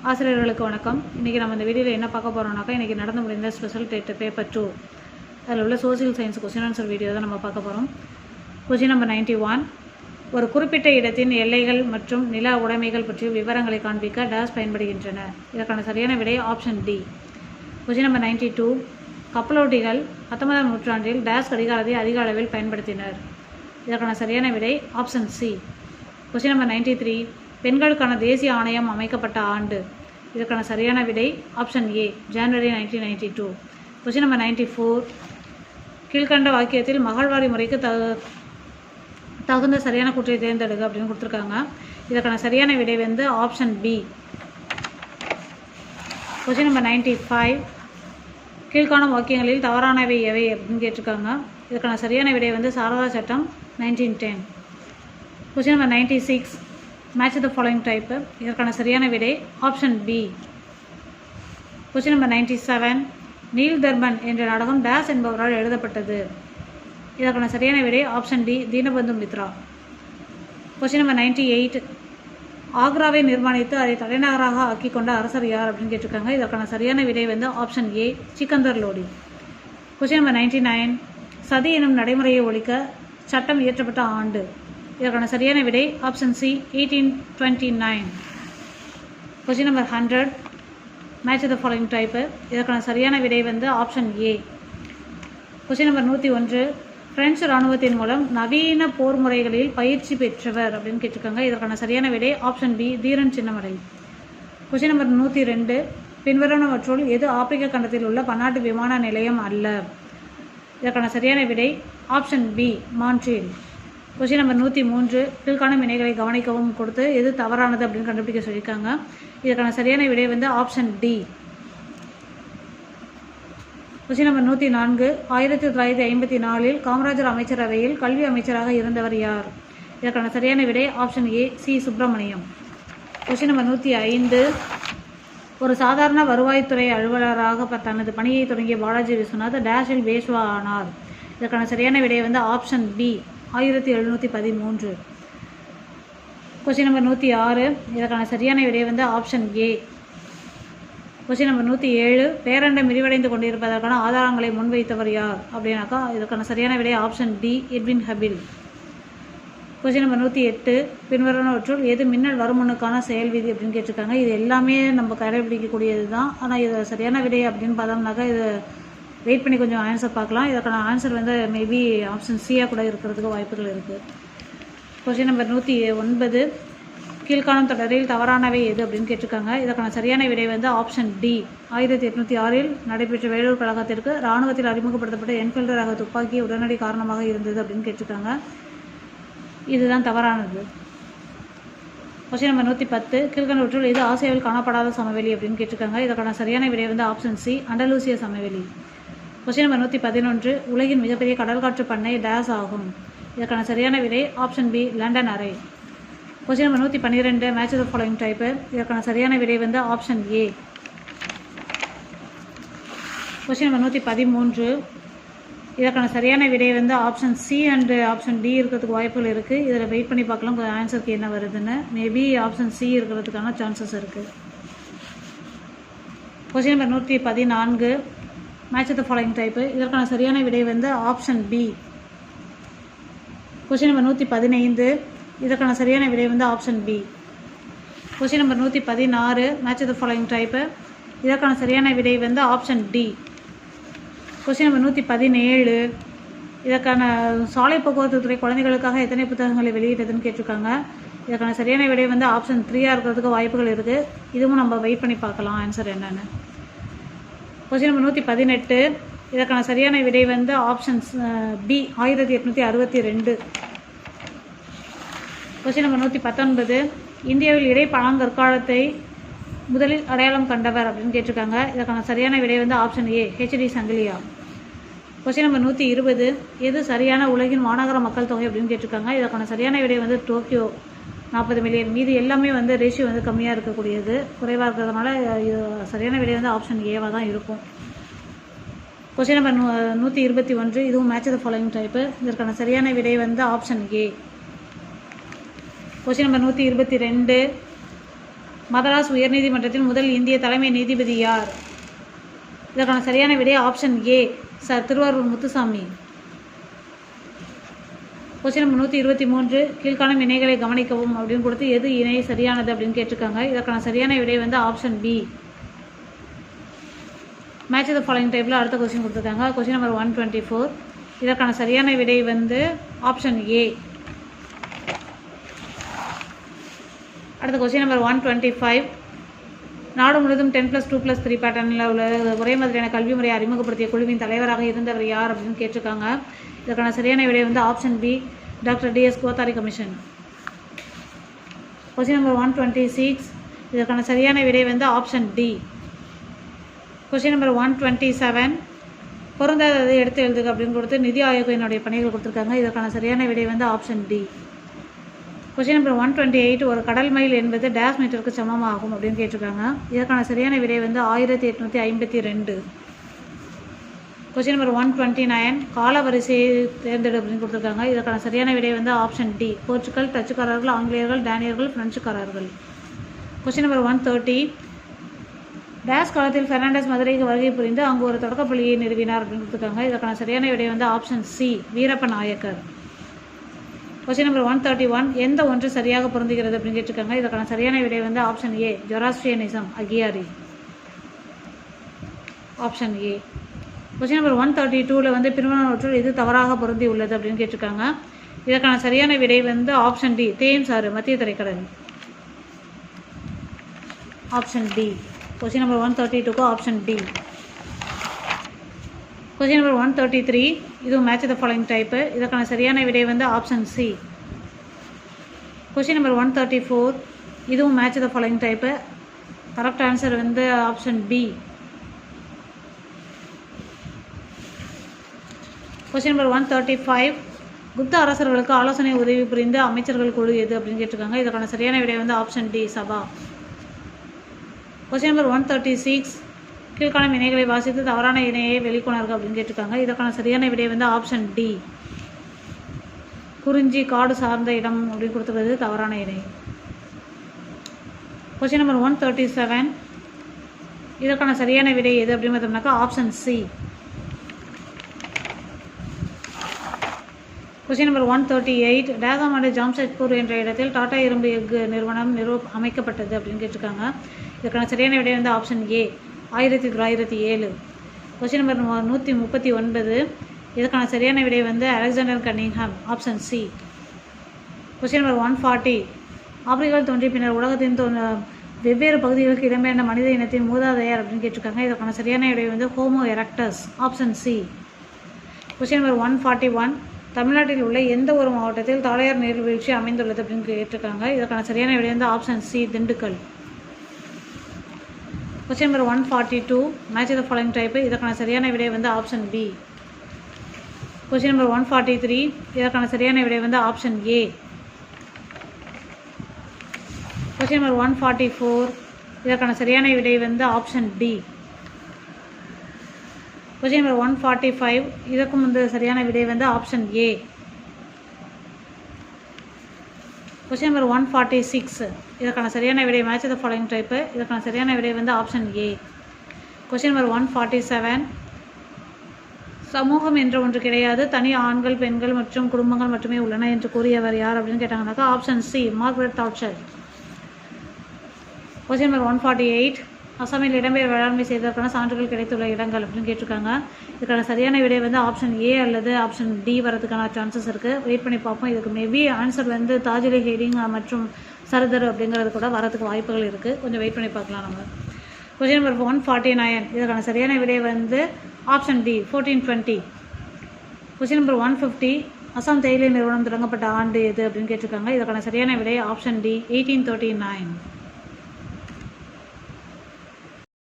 ஆசிரியர்களுக்கு வணக்கம். இன்றைக்கி நம்ம இந்த வீடியோவில் என்ன பார்க்க போகிறோம்னாக்கா, இன்றைக்கி நடந்து முடிந்த ஸ்பெஷல் டெட் பேப்பர் 2 அதில் உள்ள social science question answer video தான் நம்ம பார்க்க போகிறோம். Question number 91. ஒரு குறிப்பிட்ட இடத்தின் எல்லைகள் மற்றும் நில உடைமைகள் பற்றிய விவரங்களை காண்பிக்க டேஷ் பயன்படுகின்றன. இதற்கான சரியான விடை ஆப்ஷன் டி. Question number 92. கப்பலோட்டிகள் 19ஆம் நூற்றாண்டில் டேஷ் கடிகாரத்தை அதிக அளவில் பயன்படுத்தினர். இதற்கான சரியான விடை ஆப்ஷன் சி. Question number 93. பெண்களுக்கான தேசிய ஆணையம் அமைக்கப்பட்ட ஆண்டு. இதற்கான சரியான விடை ஆப்ஷன் ஏ, ஜனவரி 1992. Question number 94. கீழ்கண்ட வாக்கியத்தில் மகள்வாரி முறைக்கு தகுந்த சரியான கூற்றை தேர்ந்தெடுக்க அப்படின்னு கொடுத்துருக்காங்க. இதற்கான சரியான விடை வந்து ஆப்ஷன் பி. Question number 95. கீழ்காணும் வாக்கியங்களில் தவறானவை எவை அப்படின்னு கேட்டிருக்காங்க. இதற்கான சரியான விடை வந்து சாரதா சட்டம் 1910. Question number 96. Match the following type. இதற்கான சரியான விடை option B. Question number 97. Neel Darpan என்ற நாடகம் டேஸ் என்பவரால் எழுதப்பட்டது. இதற்கான சரியான விடை option D, Dinabandhu Mitra. Question number 98. ஆக்ராவை நிர்மாணித்து அதை தலைநகராக ஆக்கி கொண்ட அரசர் யார் அப்படின்னு கேட்டிருக்காங்க. இதற்கான சரியான விடை வந்து ஆப்ஷன் ஏ, சிக்கந்தர் லோடி. Question number 99. சதி எனும் நடைமுறையை ஒழிக்க சட்டம் இயற்றப்பட்ட ஆண்டு. இதற்கான சரியான விடை option C, 1829. Question number 100. Match the following type. இதற்கான சரியான விடை வந்து option A. Question number 101. French இராணுவத்தின் மூலம் நவீன போர் முறைகளில் பயிற்சி பெற்றவர் அப்படின்னு கேட்டிருக்காங்க. இதற்கான சரியான விடை option B, Dheeran Chinnamalai. Question number 102. பின்வருவனவற்றுள் எது ஆப்பிரிக்க கண்டத்தில் உள்ள பன்னாட்டு விமான நிலையம் அல்ல. இதற்கான சரியான விடை option B, Montreal. Question number 103. கீழ்காணும் வினைகளை கவனிக்கவும் கொடுத்து எது தவறானது அப்படின்னு கண்டுபிடிக்க சொல்லியிருக்காங்க. இதற்கான சரியான விடை வந்து option D. Question number 104. 1954 Kamarajar அமைச்சரவையில் கல்வி அமைச்சராக இருந்தவர் யார். இதற்கான சரியான விடை option A, C Subramaniam. Question number 105. ஒரு சாதாரண வருவாய்த்துறை அலுவலராக தனது பணியை தொடங்கிய பாலாஜி விஸ்வநாத் டேஷில் பேஷ்வா ஆனார். இதற்கான சரியான விடை வந்து ஆப்ஷன் பி, 1713. Question number 106. இதற்கான சரியான விடை வந்து ஆப்ஷன் ஏ. Question number 107. பேரண்டம் விரிவடைந்து கொண்டிருப்பதற்கான ஆதாரங்களை முன்வைத்தவர் யார் அப்படின்னாக்கா இதற்கான சரியான விடை option D, Edwin Hubble. Question number 108. பின்வருவனவற்றுள் எது மின்னல் வருமுன்னுக்கான செயல் விதி அப்படின்னு கேட்டிருக்காங்க. இது எல்லாமே நம்ம கடைபிடிக்கக்கூடியது தான். ஆனால் இது சரியான விடை அப்படின்னு பார்த்தோம்னாக்கா இது வெயிட் பண்ணி கொஞ்சம் ஆன்சர் பார்க்கலாம். இதற்கான ஆன்சர் வந்து மேபி ஆப்ஷன் சியாக கூட இருக்கிறதுக்கு வாய்ப்புகள் இருக்குது. Question number 109. கீழ்காணும் தொடரில் தவறானவை எது அப்படின்னு கேட்டிருக்காங்க. இதற்கான சரியான விடை வந்து ஆப்ஷன் டி. 1806 நடைபெற்ற வேலூர் கழகத்திற்கு இராணுவத்தில் அறிமுகப்படுத்தப்பட்ட என்ஃபீல்டு ரக துப்பாக்கி உடனடி காரணமாக இருந்தது அப்படின்னு கேட்டிருக்காங்க. இதுதான் தவறானது. Question number 110. கீழ்கண்டவற்றுள் எது ஆசியாவில் காணப்படாத சமவெளி அப்படின்னு கேட்டிருக்காங்க. இதற்கான சரியான விடை வந்து ஆப்ஷன் சி, அண்டலூசிய சமவெளி. Question number 111. உலகின் மிகப்பெரிய கடல் காற்று பண்ணை டேஸ் ஆகும். இதற்கான சரியான விடை ஆப்ஷன் பி, லண்டன் அறை. Question number 112. Match the following type. இதற்கான சரியான விடை வந்து ஆப்ஷன் ஏ. Question number 113. இதற்கான சரியான விடை வந்து option C and option D இருக்கிறதுக்கு வாய்ப்புகள் இருக்குது. இதில் வெயிட் பண்ணி பார்க்கலாம் ஆன்சருக்கு என்ன வருதுன்னு. மேபி ஆப்ஷன் சி இருக்கிறதுக்கான சான்சஸ் இருக்குது. Question number 114. Match the following type. இதற்கான சரியான விடை வந்து ஆப்ஷன் பி. Question number 115. இதற்கான சரியான விடை வந்து option B. Question number 116. Match the following type. இதற்கான சரியான விடை வந்து ஆப்ஷன் டி. Question number 117. இதற்கான சாலை போக்குவரத்து துறை குழந்தைகளுக்காக எத்தனை புத்தகங்களை வெளியிட்டதுன்னு கேட்டிருக்காங்க. இதற்கான சரியான விடை வந்து ஆப்ஷன் 3 இருக்கிறதுக்கு வாய்ப்புகள் இருக்குது. இதுவும் நம்ம வெயிட் பண்ணி பார்க்கலாம் ஆன்சர் என்னென்னு. Question number 118. இதற்கான சரியான விடை வந்து ஆப்ஷன் பி, 1862. Question number 119. இந்தியாவில் இடை பழங்கற்காலத்தை முதலில் அடையாளம் கண்டவர் அப்படின்னு கேட்டிருக்காங்க. இதற்கான சரியான விடை வந்து ஆப்ஷன் ஏ, ஹெச்டி சங்கிலியா. Question number 120. எது சரியான உலகின் மாநகர மக்கள் தொகை அப்படின்னு கேட்டிருக்காங்க. இதற்கான சரியான விடை வந்து டோக்கியோ 40 மில்லியன். மீது எல்லாமே வந்து ரேஷியோ வந்து கம்மியாக இருக்கக்கூடியது, குறைவாக இருக்கிறதுனால இது சரியான விடை வந்து ஆப்ஷன் ஏவாக தான் இருக்கும். Question number 121. இதுவும் மேட்ச் த ஃபாலோயிங் டைப்பு. இதற்கான சரியான விடை வந்து option A. Question number 122. Madras உயர்நீதிமன்றத்தின் முதல் இந்திய தலைமை நீதிபதி யார்? இதற்கான சரியான விடை option A Thiruvarur Muthuswamy. Question number 123 கீழ்காணும் இணைகளை கவனிக்கவும் அப்படின்னு கொடுத்து எது இணை சரியானது அப்படின்னு கேட்டிருக்காங்க. இதற்கான சரியான விடை வந்து option B. Match the following டைப்பில் அடுத்த கொஸ்டின் கொடுத்துருக்காங்க. கொஸ்டின் நம்பர் 124 இதற்கான சரியான விடை வந்து ஆப்ஷன் ஏ. அடுத்த கொஸ்டின் நம்பர் 125 நாடு முழுவதும் 10+2+3 பேட்டர்னில் உள்ள ஒரே மாதிரியான கல்வி முறையை அறிமுகப்படுத்திய குழுவின் தலைவராக இருந்தவர் யார் அப்படின்னு கேட்டிருக்காங்க. இதற்கான சரியான விடை வந்து option B doctor DS Kothari commission. Question number 126 இதற்கான சரியான விடை வந்து ஆப்ஷன் டி. கொஸ்டின் நம்பர் 127 பொருந்தாததை எடுத்து எழுதுக அப்படின்னு கொடுத்து நிதி ஆயோக்கினுடைய பணிகள் கொடுத்துருக்காங்க. இதற்கான சரியான விடை வந்து ஆப்ஷன் டி. கொஸ்டின் நம்பர் 128 ஒரு கடல் மைல் என்பது டேஷ் மீட்டருக்கு சமமாகும் அப்படின்னு கேட்டிருக்காங்க. இதற்கான சரியான விடை வந்து 1852. கொஸ்டின் நம்பர் 129 கால வரிசையை தேர்ந்தெடு அப்படின்னு கொடுத்துருக்காங்க. இதற்கான சரியான விடை வந்து ஆப்ஷன் டி போர்ச்சுகல், டச்சுக்காரர்கள், ஆங்கிலேயர்கள், டேனியர்கள், பிரெஞ்சுக்காரர்கள். கொஸ்டின் நம்பர் 130 டேஷ் காலத்தில் பெர்னாண்டஸ் மதுரைக்கு வருகை புரிந்து அங்கு ஒரு தொடக்கப்பள்ளியை நிறுவினார் அப்படின்னு கொடுத்துருக்காங்க. இதற்கான சரியான விடை வந்து option C Veerappa Nayakkar. Question number 131 எந்த ஒன்று சரியாக பொருந்துகிறது அப்படின்னு கேட்டிருக்காங்க. இதற்கான சரியான விடை வந்து option A Zoroastrianism agiary. Option A. Question number 132 வந்து பின்வருவனவற்றுள் எது தவறாக பொருந்தி உள்ளது அப்படின்னு கேட்டிருக்காங்க. இதற்கான சரியான விடை வந்து ஆப்ஷன் டி தேம்ஸ் ஆறு மத்திய தரைக்கடல். Option D. கொஸ்டின் நம்பர் 132க்கு ஆப்ஷன் டி. கொஸ்டின் நம்பர் 133 இதுவும் மேட்ச் த ஃபாலோயிங் டைப்பு. இதற்கான சரியான விடை வந்து ஆப்ஷன் சி. கொஸ்டின் நம்பர் 134 இதுவும் match the following type. Correct answer வந்து option B. Question number 135 Gupta அரசர்களுக்கு ஆலோசனை உதவி புரிந்த அமைச்சர்கள் குழு எது அப்படின்னு கேட்டிருக்காங்க. இதற்கான சரியான விடை வந்து ஆப்ஷன் டி சபா. கொஸ்டின் நம்பர் 136 கீழ்காணும் இணைகளை வாசித்து தவறான இணையை வெளிக்கொணர்க அப்படின்னு கேட்டிருக்காங்க. இதற்கான சரியான விடை வந்து ஆப்ஷன் டி குறிஞ்சி காடு சார்ந்த இடம் அப்படின்னு கொடுத்துருக்கிறது தவறான இணை. கொஸ்டின் நம்பர் 137 இதற்கான சரியான விடை எது அப்படின்னு பார்த்தோம்னாக்கா ஆப்ஷன் சி. கொஸ்டின் நம்பர் 138 டேகாம் ஆண்டு ஜாம்ஷெட்பூர் என்ற இடத்தில் டாடா இரும்பு எஃகு நிறுவனம் அமைக்கப்பட்டது அப்படின்னு கேட்டிருக்காங்க. இதற்கான சரியான விடை வந்து ஆப்ஷன் ஏ 1907. கொஸ்டின் நம்பர் 139 இதற்கான சரியான விடை வந்து Alexander Cunningham option C. Question number 140 ஆப்பிரிக்காவில் தோன்றி பின்னர் உலகத்தின் வெவ்வேறு பகுதிகளுக்கு இடம்பெயர்ந்த மனித இனத்தின் மூதாதையர் அப்படின்னு கேட்டிருக்காங்க. இதற்கான சரியான விடை வந்து homo erectus option C. Question number 141 தமிழ்நாட்டில் உள்ள எந்த ஒரு மாவட்டத்தில் தாளையார் நீர்வீழ்ச்சி அமைந்துள்ளது அப்படின்னு கேட்டிருக்காங்க. இதற்கான சரியான விடை வந்து option C Dindigul. Question number 142 match the following type. இதற்கான சரியான விடை வந்து ஆப்ஷன் பி. கொஸ்டின் நம்பர் 143 இதற்கான சரியான விடை வந்து ஆப்ஷன் ஏ. கொஸ்டின் நம்பர் 144 இதற்கான சரியான விடை வந்து ஆப்ஷன் டி. கொஸ்டின் நம்பர் 145 இதற்கும் வந்து சரியான விடை வந்து ஆப்ஷன் ஏ. கொஸ்டின் நம்பர் 146 இதற்கான சரியான விடை மேட்ச் த ஃபாலோயிங் டைப்பு. இதற்கான சரியான விடை வந்து ஆப்ஷன் ஏ. கொஸ்டின் நம்பர் 147 சமூகம் என்ற ஒன்று கிடையாது, தனி ஆண்கள், பெண்கள் மற்றும் குடும்பங்கள் மட்டுமே உள்ளன என்று கூறியவர் யார் அப்படின்னு கேட்டாங்கன்னாக்கா option C Margaret Thatcher. Question number 148 அசாமில் இடம்பெயர் வேளாண்மை செய்வதற்கான சான்றுகள் கிடைத்துள்ள இடங்கள் அப்படின்னு கேட்டிருக்காங்க. இதுக்கான சரியான விடை வந்து ஆப்ஷன் ஏ அல்லது ஆப்ஷன் டி வரதுக்கான சான்சஸ் இருக்குது. வெயிட் பண்ணி பார்ப்போம். இதுக்கு மேபி ஆன்சர் வந்து தாஜிலி ஹேடிங் மற்றும் சரதர் அப்படிங்கிறது கூட வரதுக்கு வாய்ப்புகள் இருக்குது. கொஞ்சம் வெயிட் பண்ணி பார்க்கலாம் நம்ம. கொஸ்டின் நம்பர் 149 இதற்கான சரியான விடை வந்து option D 1420. Question number 150 Assam தேயிலை நிறுவனம் தொடங்கப்பட்ட ஆண்டு எது அப்படின்னு கேட்டிருக்காங்க. இதற்கான சரியான விடை ஆப்ஷன் டி 1839.